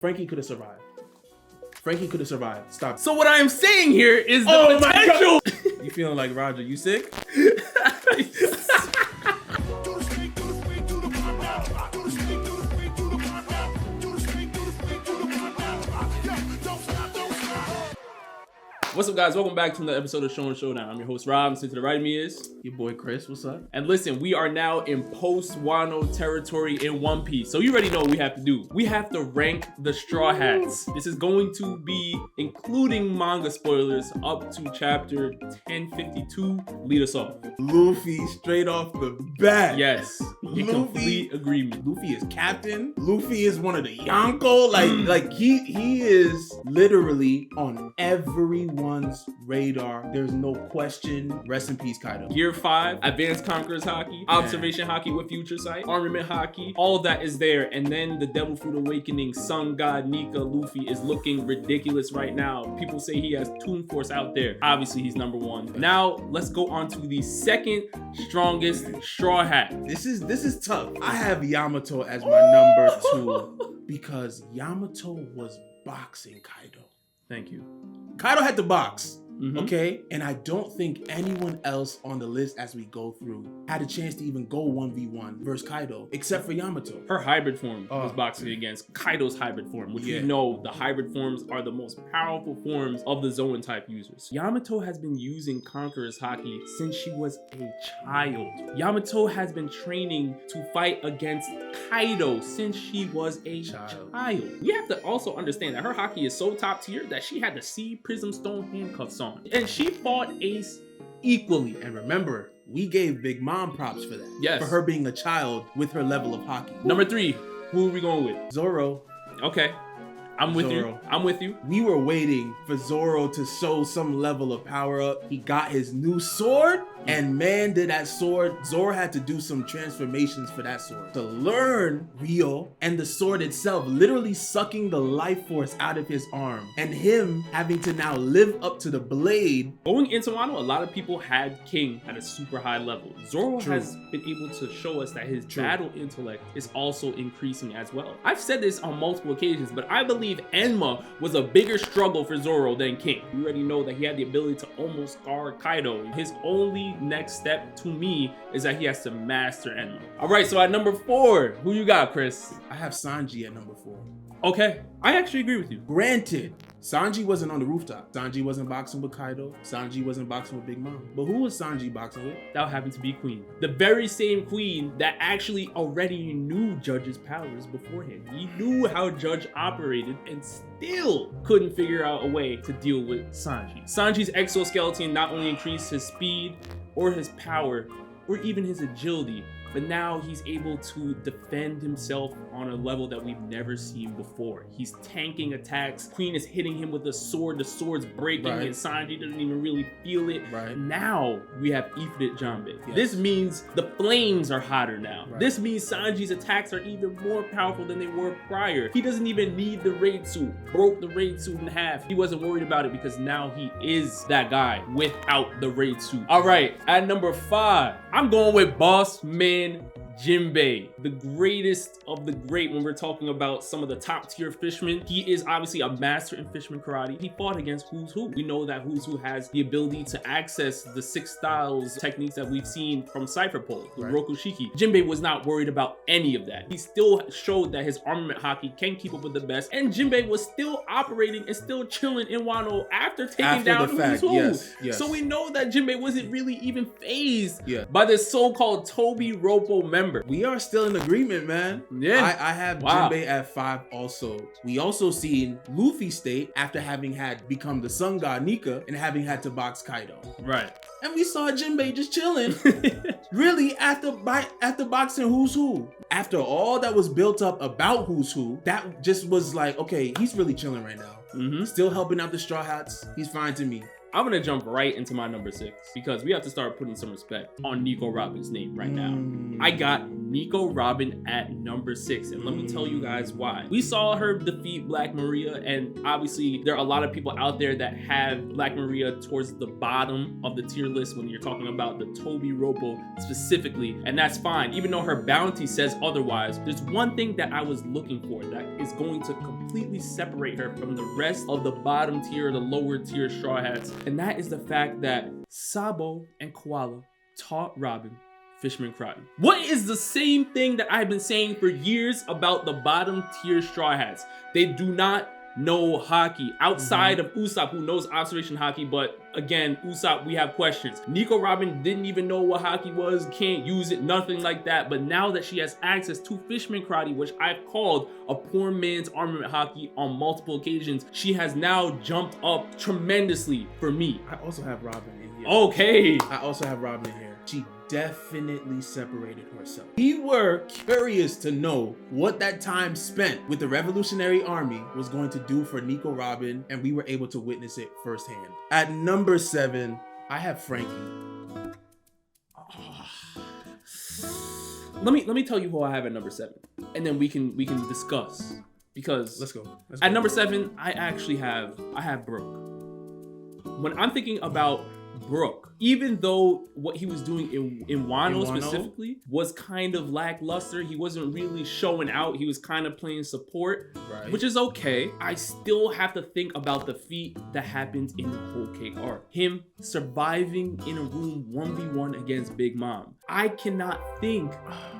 Franky could have survived. Franky could have survived. Stop. So what I am saying here is the potential. You feeling like Roger? You sick? What's up, guys? Welcome back to another episode of Showdown. I'm your host, Rob, and sitting to the right of me is your boy Chris. What's up? And listen, we are now in post Wano territory in One Piece. So you already know what we have to do. We have to rank the Straw Hats. This is going to be including manga spoilers up to chapter 1052. Lead us off. Luffy straight off the bat. Yes, in complete agreement. Luffy is captain. Luffy is one of the Yonko. Like he is literally on everyone's radar. There's no question. Rest in peace, Kaido. Gear 5, Advanced Conqueror's Haki, Observation Haki with Future Sight, Armament Haki, all of that is there. And then the Devil Fruit Awakening, Sun God, Nika, Luffy is looking ridiculous right now. People say he has Toon Force out there. Obviously, he's number one. Now, let's go on to the second strongest Straw Hat. This is tough. I have Yamato as my number 2 because Yamato was boxing Kaido. Thank you. Kaido had to box, okay? And I don't think anyone else on the list as we go through had a chance to even go 1v1 versus Kaido, except for Yamato. Her hybrid form was boxing against Kaido's hybrid form, which we know the hybrid forms are the most powerful forms of the Zoan type users. Yamato has been using Conqueror's Haki since she was a child. Yamato has been training to fight against Kaido since she was a child. We have to also understand that her Haki is so top tier that she had the Sea Prism Stone handcuffs on. And she fought Ace equally. And remember, we gave Big Mom props for that. Yes. For her being a child with her level of Haki. Number 3, who are we going with? Zorro. Okay. I'm with you. I'm with you. We were waiting for Zorro to show some level of power up. He got his new sword, and man, did that sword. Zorro had to do some transformations for that sword to learn Rio and the sword itself, literally sucking the life force out of his arm, and him having to now live up to the blade. Going into Wano, a lot of people had King at a super high level. Zorro has been able to show us that his battle intellect is also increasing as well. I've said this on multiple occasions, but I believe Enma was a bigger struggle for Zorro than King. We already know that he had the ability to almost guard Kaido. His only next step to me is that he has to master Enma. All right, so at number 4, who you got, Chris? I have Sanji at number 4. Okay, I actually agree with you. Granted, Sanji wasn't on the rooftop. Sanji wasn't boxing with Kaido. Sanji wasn't boxing with Big Mom. But who was Sanji boxing with? That happened to be Queen. The very same Queen that actually already knew Judge's powers beforehand. He knew how Judge operated and still couldn't figure out a way to deal with Sanji. Sanji's exoskeleton not only increased his speed or his power or even his agility, but now he's able to defend himself on a level that we've never seen before. He's tanking attacks. Queen is hitting him with a sword. The sword's breaking and Sanji doesn't even really feel it. Now we have Ifrit Jinbe. This means the flames are hotter now. This means Sanji's attacks are even more powerful than they were prior. He doesn't even need the raid suit. Broke the raid suit in half. He wasn't worried about it because now he is that guy without the raid suit. All right, at number 5, I'm going with Boss Man Jimbei, the greatest of the great when we're talking about some of the top tier fishermen. He is obviously a master in fisherman karate. He fought against Who's Who. We know that Who's Who has the ability to access the 6 styles techniques that we've seen from Cypher Pole, the Rokushiki. Jimbei was not worried about any of that. He still showed that his armament haki can keep up with the best, and Jimbei was still operating and still chilling in Wano after taking down Who's Who. Yes. So we know that Jimbei wasn't really even fazed by this so-called Toby Ropo member. We are still in agreement, man. Yeah. I have Jimbei at 5 also. We also seen Luffy state after having had become the sun god Nika and having had to box Kaido. Right. And we saw Jimbei just chilling. Really after boxing Who's Who. After all that was built up about Who's Who, that just was like, okay, he's really chilling right now. Still helping out the Straw Hats. He's fine to me. I'm gonna jump right into my number 6 because we have to start putting some respect on Nico Robin's name right now. I got Nico Robin at number 6, and let me tell you guys why. We saw her defeat Black Maria, and obviously there are a lot of people out there that have Black Maria towards the bottom of the tier list when you're talking about the Toby Ropo specifically, and that's fine. Even though her bounty says otherwise, there's one thing that I was looking for that is going to completely separate her from the rest of the bottom tier, the lower tier Straw Hats, and that is the fact that Sabo and Koala taught Robin Fisherman Karate. What is the same thing that I've been saying for years about the bottom tier Straw Hats? They do not know haki outside of Usopp, who knows observation haki, but again, Usopp, we have questions. Nico Robin didn't even know what haki was, can't use it, nothing like that, but now that she has access to Fisherman Karate, which I've called a poor man's armament haki on multiple occasions, she has now jumped up tremendously for me. I also have Robin in here. Okay. I also have Robin in here. She definitely separated herself. We were curious to know what that time spent with the Revolutionary Army was going to do for Nico Robin, and we were able to witness it firsthand. At number 7, I have Franky. Let me tell you who I have at number 7, and then we can discuss, because let's go. At number 7, I have Brook. When I'm thinking about Brook, even though what he was doing in Wano specifically was kind of lackluster, he wasn't really showing out, he was kind of playing support, right, which is okay. I still have to think about the feat that happened in the Whole Cake arc. Him surviving in a room 1v1 against Big Mom. I cannot think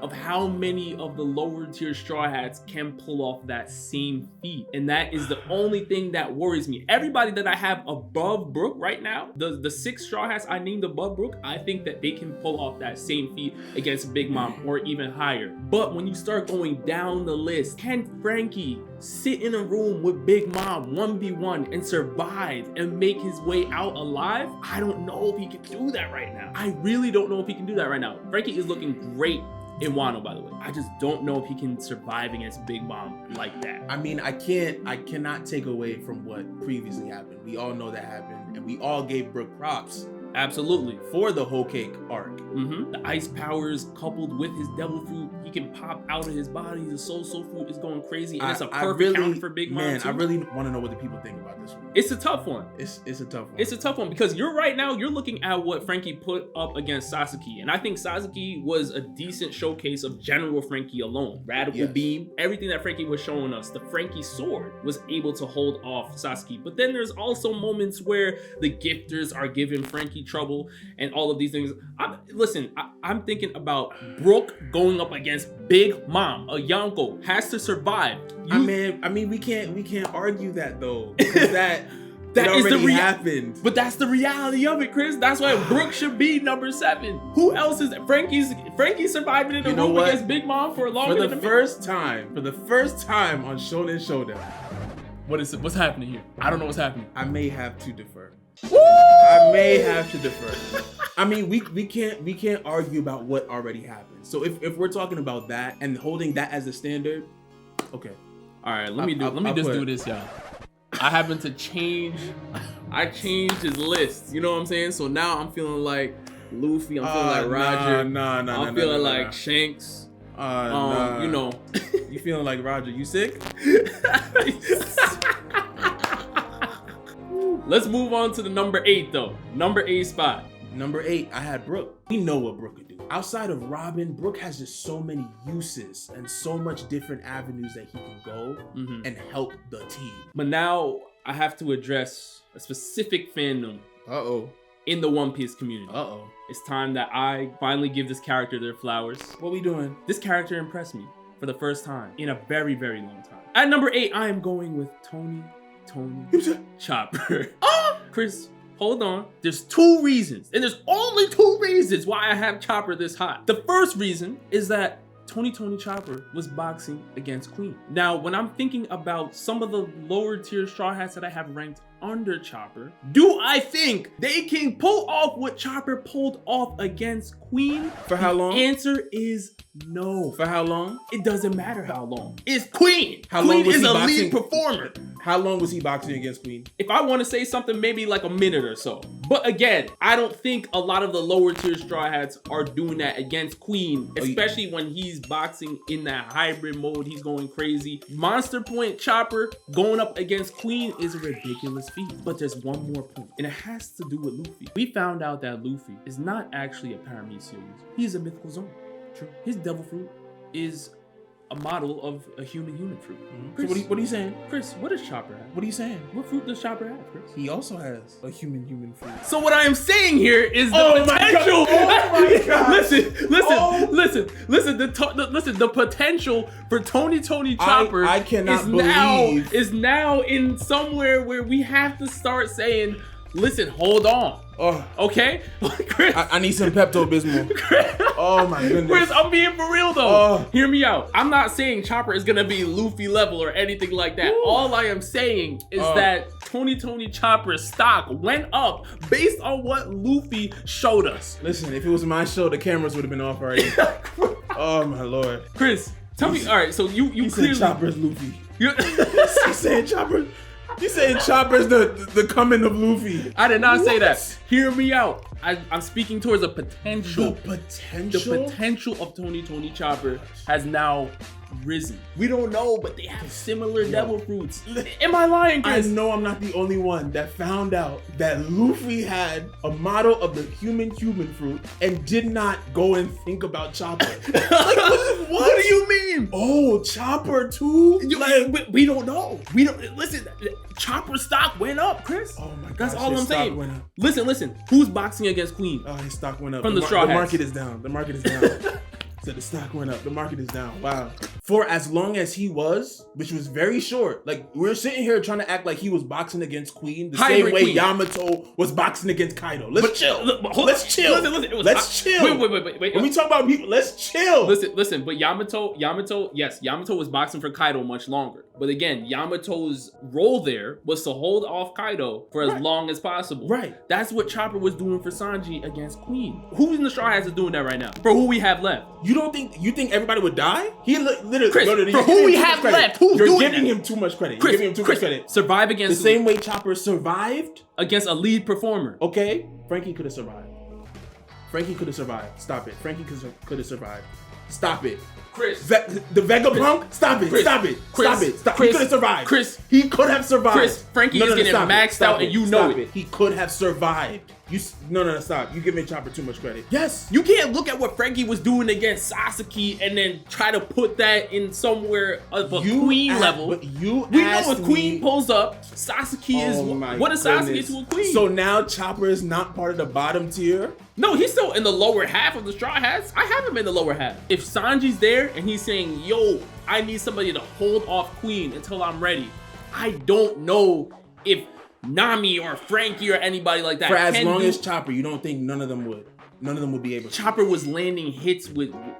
of how many of the lower tier Straw Hats can pull off that same feat. And that is the only thing that worries me. Everybody that I have above Brook right now, the 6 Straw Hats I named above Brook, I think that they can pull off that same feat against Big Mom or even higher. But when you start going down the list, can Franky sit in a room with Big Mom 1v1 and survive and make his way out alive? I don't know if he can do that right now. I really don't know if he can do that right now. Franky is looking great in Wano, by the way. I just don't know if he can survive against Big Mom like that. I mean, I cannot take away from what previously happened. We all know that happened, and we all gave Brook props. Absolutely. For the Whole Cake arc. The ice powers coupled with his devil fruit, he can pop out of his body. The soul fruit is going crazy, and it's a perfect count for Big Mom. Man, too. I really want to know what the people think about this one. It's a tough one. It's a tough one. It's a tough one because you're looking at what Franky put up against Sasuke, and I think Sasuke was a decent showcase of general Franky alone. Radical beam, everything that Franky was showing us. The Franky sword was able to hold off Sasuke, but then there's also moments where the gifters are giving Franky trouble and all of these things. I'm thinking about Brook going up against Big Mom. A Yonko has to survive. I mean, we can't argue that though, because that is the happened. But that's the reality of it, Chris. That's why Brook should be number 7. Who else is Franky's surviving in a room against Big Mom for a long time? For the first time on Shonen Showdown. What's happening here? I don't know what's happening. I may have to defer. Woo! I may have to defer. I mean, we can't argue about what already happened. So if we're talking about that and holding that as a standard, okay. All right, let me just do this, y'all. I happen to change. I changed his list. You know what I'm saying? So now I'm feeling like Luffy. I'm feeling like Roger. I'm feeling like Shanks. You know. You feeling like Roger? You sick? Let's move on to the number 8 though. Number 8 spot. Number 8, I had Brook. We know what Brook could do. Outside of Robin, Brook has just so many uses and so much different avenues that he can go and help the team. But now I have to address a specific fandom. In the One Piece community. It's time that I finally give this character their flowers. What we doing? This character impressed me for the first time in a very, very long time. At number 8, I am going with Tony Chopper. Chris, hold on. There's 2 reasons, and there's only 2 reasons why I have Chopper this hot. The first reason is that Tony Chopper was boxing against Queen. Now, when I'm thinking about some of the lower tier Straw Hats that I have ranked under Chopper, do I think they can pull off what Chopper pulled off against Queen? For how long? The answer is no. For how long? It doesn't matter how long. It's Queen. How long Queen was is he a boxing? lead performer. How long was he boxing against Queen? If I want to say something, maybe like a minute or so. But again, I don't think a lot of the lower tier Straw Hats are doing that against Queen, especially when he's boxing in that hybrid mode. He's going crazy. Monster Point Chopper going up against Queen is a ridiculous feat. But there's one more point, and it has to do with Luffy. We found out that Luffy is not actually a Paramecia. He's a mythical Zoro. True. His devil fruit is a model of a human fruit. Chris, so what are you saying? Chris, what does Chopper have? What are you saying? What fruit does Chopper have, Chris? He also has a human fruit. So what I am saying here is the potential. Oh my God. Listen. The potential for Tony Chopper I cannot believe is now in somewhere where we have to start saying, listen, hold on. Oh, okay, Chris. I need some Pepto-Bismol. Oh my goodness. Chris, I'm being for real though. Oh. Hear me out. I'm not saying Chopper is gonna be Luffy level or anything like that. Ooh. All I am saying is that Tony Chopper's stock went up based on what Luffy showed us. Listen, if it was my show, the cameras would have been off already. Oh my lord. Chris, tell me. All right, so you clearly said Chopper's Luffy. You saying Chopper? You saying Chopper's the coming of Luffy? I did not say that. Hear me out. I'm speaking towards a potential. The potential? The potential of Tony Chopper has now risen. We don't know, but they have similar devil fruits. Am I lying, Chris? I know I'm not the only one that found out that Luffy had a model of the human fruit and did not go and think about Chopper. Like, what do you mean? Oh, Chopper too? We don't know. We don't listen. Chopper stock went up, Chris. Oh my god, that's all I'm saying. Went up. Listen. Who's boxing against Queen? Oh, his stock went up. From the Straw Hats. The market is down. The market is down. So the stock went up. The market is down. Wow. For as long as he was, which was very short, like we're sitting here trying to act like he was boxing against Queen the same way Yamato was boxing against Kaido. Let's chill. Let's chill. Let's chill. Wait. When we talk about people, let's chill. Listen. But Yamato, yes, Yamato was boxing for Kaido much longer. But again, Yamato's role there was to hold off Kaido for as long as possible. Right. That's what Chopper was doing for Sanji against Queen. Who's in the Straw Hats is doing that right now? For who we have left? You think everybody would die? He literally. Chris, for who we have left, who's doing that? You're giving him too much credit. You're giving him too much credit. Survive against the same way Chopper survived against a lead performer. Okay, Franky could have survived. Stop it. Franky could have survived. Stop it. Chris. The Vegapunk? Stop it. Stop it. He could have survived. Chris. He could have survived. Franky is getting maxed out and you know it. He could have survived. Stop. You giving Chopper too much credit. Yes. You can't look at what Franky was doing against Sasuke and then try to put that in somewhere of a Queen level. But we know if Queen pulls up, Sasuke is... What is Sasuke to a Queen? So now Chopper is not part of the bottom tier? No, he's still in the lower half of the Straw Hats. I have him in the lower half. If Sanji's there and he's saying, yo, I need somebody to hold off Queen until I'm ready, I don't know if Nami or Franky or anybody like that. For as long as Chopper, you don't think none of them would? None of them would be able to. Chopper was landing hits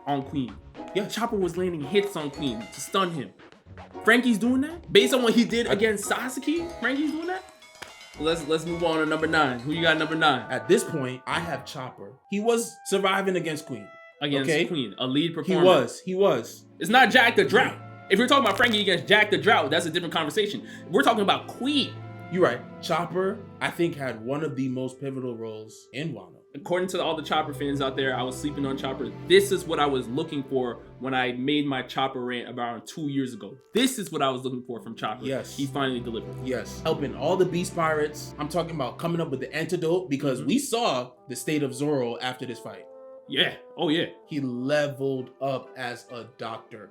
on Queen. Yeah, Chopper was landing hits on Queen to stun him. Franky's doing that? Based on what he did against Sasuke, Franky's doing that? Let's move on to number 9. Who you got number 9? At this point, I have Chopper. He was surviving against Queen. Queen, a lead performer. He was. It's not Jack the Drought. If you're talking about Franky against Jack the Drought, that's a different conversation. We're talking about Queen. You're right. Chopper, I think, had one of the most pivotal roles in Wano. According to all the Chopper fans out there, I was sleeping on Chopper. This is what I was looking for when I made my Chopper rant about 2 years ago. This is what I was looking for from Chopper. Yes. He finally delivered. Yes. Helping all the Beast Pirates. I'm talking about coming up with the antidote because we saw the state of Zorro after this fight. Yeah. Oh, yeah. He leveled up as a doctor.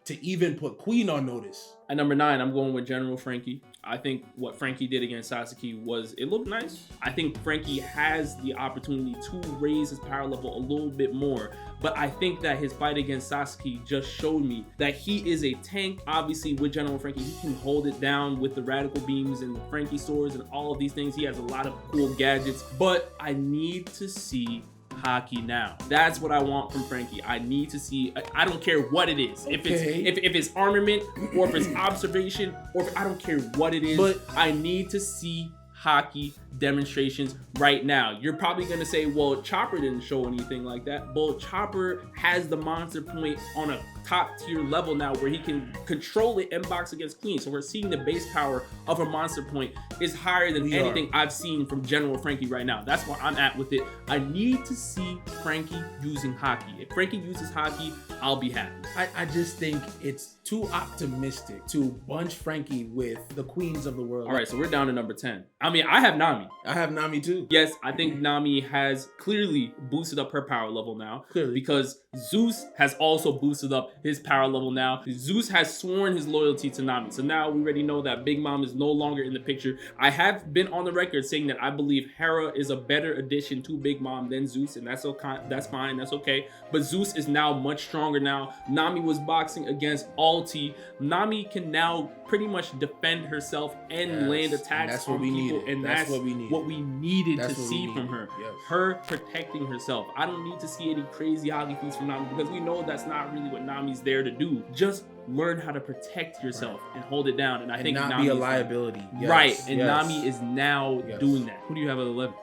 To even put Queen on notice. At number 9, I'm going with General Franky. I think what Franky did against Sasuke it looked nice. I think Franky has the opportunity to raise his power level a little bit more. But I think that his fight against Sasuke just showed me that he is a tank. Obviously, with General Franky, he can hold it down with the radical beams and the Franky swords and all of these things. He has a lot of cool gadgets. But I need to see haki now. That's what I want from Franky. I need to see, I don't care what it is. If it's armament, or if it's observation, or if I don't care what it is, but I need to see haki demonstrations right now. You're probably gonna say, well, Chopper didn't show anything like that. Well, Chopper has the monster point on a top tier level now where he can control it and box against Queen. So we're seeing the base power of a monster point is higher than anything I've seen from General Franky right now. That's where I'm at with it. I need to see Franky using haki. If Franky uses haki, I'll be happy. I just think it's too optimistic to bunch Franky with the queens of the world. All right, so we're down to number 10. I mean, I have Nami. I have Nami too. Yes, I think Nami has clearly boosted up her power level now. Clearly. Because Zeus has also boosted up his power level now. Zeus has sworn his loyalty to Nami. So now we already know that Big Mom is no longer in the picture. I have been on the record saying that I believe Hera is a better addition to Big Mom than Zeus, and that's okay. That's fine. That's okay. But Zeus is now much stronger now. Nami was boxing against Alti. Nami can now pretty much defend herself and land attacks on people, and that's what we needed to see from her. Yes. Her protecting herself. I don't need to see any crazy haki feats from Nami because we know that's not really what Nami's there to do. Just learn how to protect yourself and hold it down. And I think not Nami be a liability. Yes. Right, and Nami is now doing that. Who do you have at 11?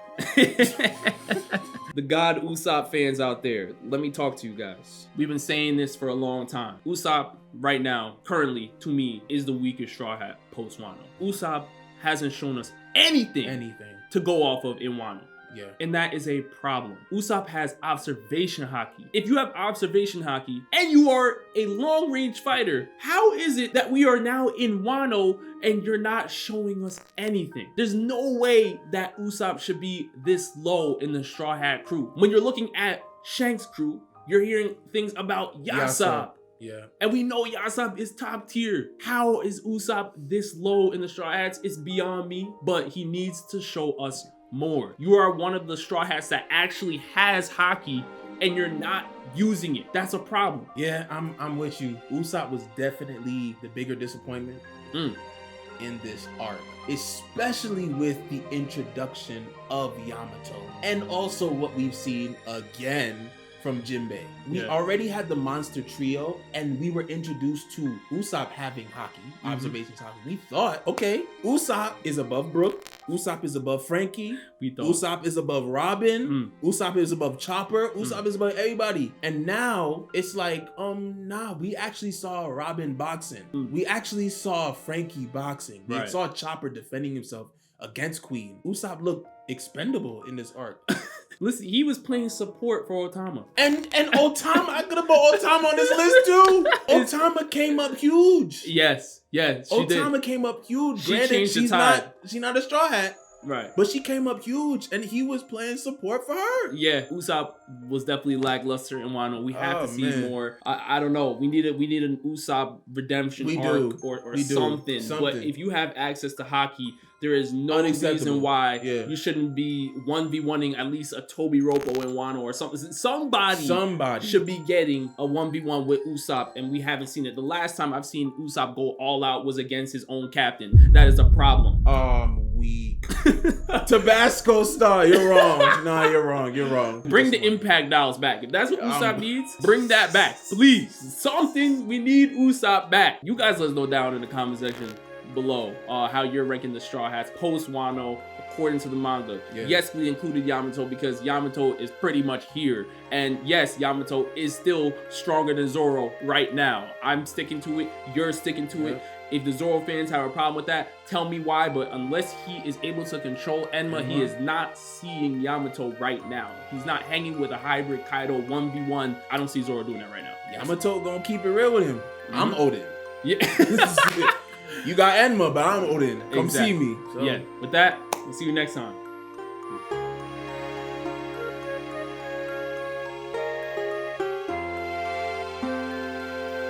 The God Usopp fans out there, let me talk to you guys. We've been saying this for a long time. Usopp right now, currently, to me, is the weakest Straw Hat post Wano. Usopp hasn't shown us anything to go off of in Wano. Yeah. And that is a problem. Usopp has observation haki. If you have observation haki and you are a long range fighter, how is it that we are now in Wano and you're not showing us anything? There's no way that Usopp should be this low in the Straw Hat crew. When you're looking at Shanks' crew, you're hearing things about Yasopp. Yeah. And we know Yasopp is top tier. How is Usopp this low in the Straw Hats? It's beyond me, but he needs to show us more. You are one of the Straw Hats that actually has haki and you're not using it. That's a problem. Yeah, I'm with you. Usopp was definitely the bigger disappointment in this arc, especially with the introduction of Yamato and also what we've seen again from Jimbei. We already had the monster trio and we were introduced to Usopp having haki, observations haki. We thought, okay, Usopp is above Brook, Usopp is above Franky, Usopp is above Robin, Usopp is above Chopper, Usopp is above everybody. And now it's like, nah, we actually saw Robin boxing. We actually saw Franky boxing. We saw Chopper defending himself against Queen. Usopp looked expendable in this arc. Listen, he was playing support for Otama. And Otama, I could have put Otama on this list too. Otama came up huge. Yes, she Otama did. Came up huge. She changed the tide. She's not a Straw Hat. Right. But she came up huge and he was playing support for her. Yeah, Usopp was definitely lackluster in Wano. We have to see more. I don't know. We need an Usopp redemption arc or something. But if you have access to haki, there is no reason why you shouldn't be 1v1ing at least a Toby Ropo in Wano or something. Somebody should be getting a 1v1 with Usopp, and we haven't seen it. The last time I've seen Usopp go all out was against his own captain. That is a problem. Weak. Tabasco star, you're wrong. Nah, you're wrong. Bring the impact dials back. If that's what Usopp needs, bring that back. Please. Something, we need Usopp back. You guys let us know down in the comment section below how you're ranking the Straw Hats post Wano according to the manga. Yes, we included Yamato because Yamato is pretty much here, and yes, Yamato is still stronger than Zorro right now. I'm sticking to it, you're sticking to it. If the Zorro fans have a problem with that, tell me why, but unless he is able to control Enma, he is not seeing Yamato right now. He's not hanging with a hybrid Kaido 1v1. I don't see Zorro doing that right now. Yamato gonna keep it real with him. I'm Odin. Yeah. You got Enma, but I'm Odin. Come see me. So. Yeah, with that, we'll see you next time.